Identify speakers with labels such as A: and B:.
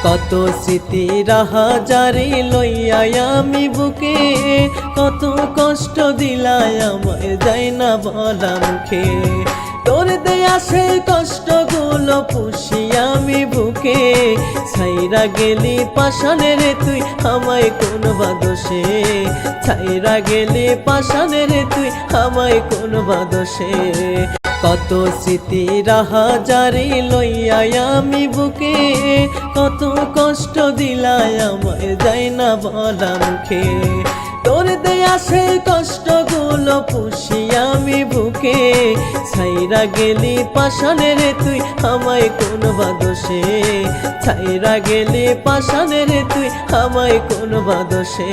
A: কত স্মৃতি রাহা জারি লইয়া আমি বুকে, কত কষ্ট দিলাই আমায় যাই না বলা মুখে। তোর দেয়া সেই কষ্টগুলো পুষি আমি বুকে, ছাইরা গেলি পাশানে রে তুই আমায় কোন বাদোষে, ছাইরা গেলি পাশানে রে তুই আমায় কোন বাদোষে। কত স্মৃতি রাহা জারি লইয়া আমি বুকে, কত কষ্ট দিলাই আমায় যাই না বলা মুখে। তোর দেয়া সেই কষ্টগুলো পুষি আমি বুকে, ছাইরা গেলি পাশানে রে তুই আমায় কোন বাদোষে, ছাইরা গেলি পাশানে রে তুই আমায় কোন বাদোষে।